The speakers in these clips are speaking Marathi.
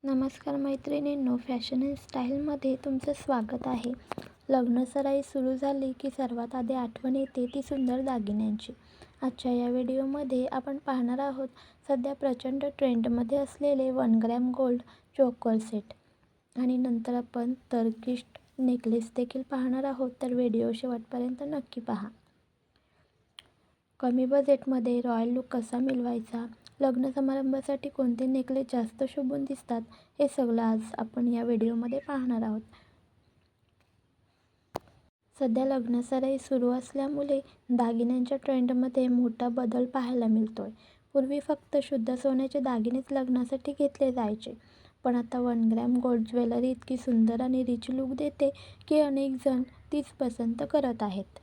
नमस्कार मैत्रिणींनो, फॅशन अँड स्टाईलमध्ये तुमचं स्वागत आहे. लग्नसराई सुरू झाली की सर्वात आधी आठवण येते ती सुंदर दागिन्यांची. आजच्या या व्हिडिओमध्ये आपण पाहणार आहोत सध्या प्रचंड ट्रेंडमध्ये असलेले 1 ग्रॅम गोल्ड चोकर सेट आणि नंतर आपण टर्किश नेकलेस देखील पाहणार आहोत, तर व्हिडिओ शेवटपर्यंत नक्की पहा. कमी बजेटमध्ये रॉयल लुक कसा मिळवायचा, लग्न समारंभासाठी कोणते नेकलेस जास्त शोभून दिसतात, हे सगळं आज आपण या व्हिडिओमध्ये पाहणार आहोत. सध्या लग्नसराई सुरू असल्यामुळे दागिन्यांच्या ट्रेंडमध्ये मोठा बदल पाहायला मिळतोय. पूर्वी फक्त शुद्ध सोन्याचे दागिनेच लग्नासाठी घेतले जायचे, पण आता 1 ग्रॅम गोल्ड ज्वेलरी इतकी सुंदर आणि रिच लुक देते की अनेक जण तीच पसंत करत आहेत.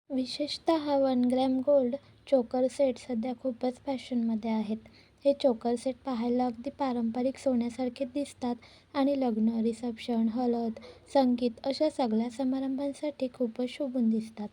विशेषतः 1 ग्रॅम गोल्ड चोकर सेट सध्या खूपच फॅशनमध्ये आहेत. हे चोकर सेट पाहायला अगदी पारंपरिक सोन्यासारखे दिसतात आणि लग्न, रिसेप्शन, हळद, संगीत अशा सगळ्या समारंभांसाठी खूपच शोभून दिसतात.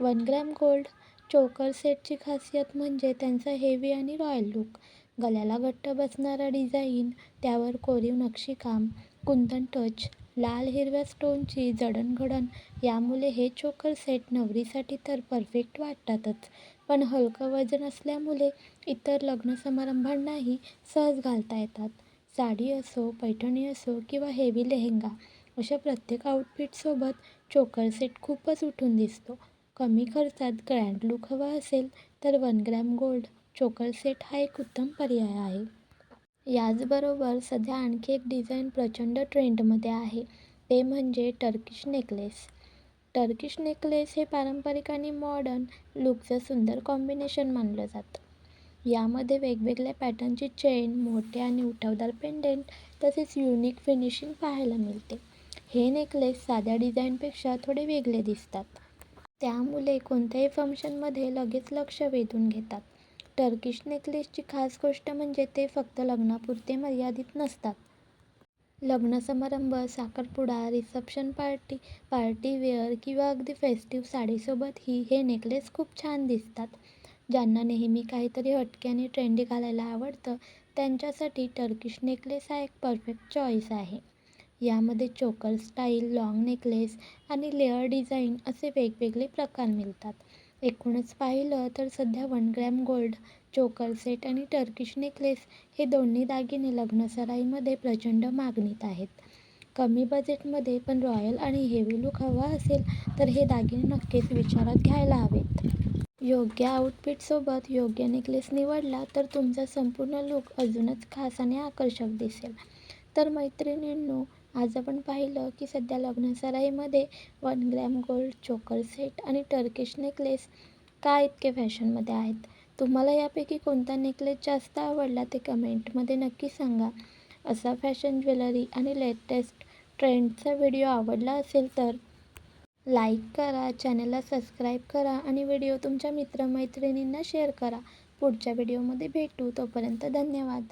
1 ग्रॅम गोल्ड चोकर सेटची खासियत म्हणजे त्यांचा हेवी आणि रॉयल लुक. गळ्याला घट्ट बसणारा डिझाईन, त्यावर कोरीव नक्षीकाम, कुंदन टच, लाल हिरव्या स्टोनची जडणघडण यामुळे हे चोकर सेट नवरीसाठी तर परफेक्ट वाटतातच, पण हलकं वजन असल्यामुळे इतर लग्न समारंभांनाही सहज घालता येतात. साडी असो, पैठणी असो किंवा हेवी लेहेंगा अशा प्रत्येक आउटफिटसोबत चोकर सेट खूपच उठून दिसतो. कमी खर्चात ग्रँड लुक हवा असेल तर 1 ग्रॅम गोल्ड चोकर सेट हा एक उत्तम पर्याय आहे. याचबरोबर सध्या आणखी एक डिझाईन प्रचंड ट्रेंडमध्ये आहे, ते म्हणजे टर्किश नेकलेस. टर्किश नेकलेस हे पारंपरिक आणि मॉडर्न लुकचं सुंदर कॉम्बिनेशन मानलं जातं. यामध्ये वेगवेगळ्या पॅटर्नची चेन, मोठे आणि उठावदार पेंडेंट तसेच युनिक फिनिशिंग पाहायला मिळते. हे नेकलेस साध्या डिझाईनपेक्षा थोडे वेगळे दिसतात, त्यामुळे कोणत्याही फंक्शनमध्ये लगेच लक्ष वेधून घेतात. टर्किश नेकलेसची खास गोष्ट म्हणजे ते फक्त लग्नापुरते मर्यादित नसतात. लग्न समारंभ, साखरपुडा, रिसेप्शन पार्टी वेअर किंवा अगदी फेस्टिव्ह साडीसोबतही हे नेकलेस खूप छान दिसतात. ज्यांना नेहमी काहीतरी हटके आणि ट्रेंडी घालायला आवडतं त्यांच्यासाठी टर्किश नेकलेस हा एक परफेक्ट चॉईस आहे. यामध्ये चोकर स्टाईल, लॉंग नेकलेस आणि लेअर डिझाईन असे वेगवेगळे प्रकार मिळतात. एकूणच पाहिलं तर सध्या 1 ग्रॅम गोल्ड चोकर सेट आणि टर्किश नेकलेस हे दोन्ही दागिने लग्नसराईमध्ये प्रचंड मागणीत आहेत. कमी बजेटमध्ये पण रॉयल आणि हेवी लुक हवा असेल तर हे दागिने नक्कीच विचारात घ्यायला हवेत. योग्य आउटफिटसोबत योग्य नेकलेस निवडला तर तुमचा संपूर्ण लुक अजूनच खास आणि आकर्षक दिसेल. तर मैत्रिणींनो, आज आपण पाहिलं की सध्या लग्नसराईमध्ये 1 ग्रॅम गोल्ड चोकर सेट आणि टर्किश नेकलेस का इतके फॅशनमध्ये आहेत. तुम्हाला यापैकी कोणता नेकलेस जास्त आवडला ते कमेंटमध्ये नक्की सांगा. असा फॅशन, ज्वेलरी आणि लेटेस्ट ट्रेंडचा व्हिडिओ आवडला असेल तर लाईक करा, चॅनलला सबस्क्राईब करा आणि व्हिडिओ तुमच्या मित्रमैत्रिणींना शेअर करा. पुढच्या व्हिडिओमध्ये भेटू, तोपर्यंत धन्यवाद.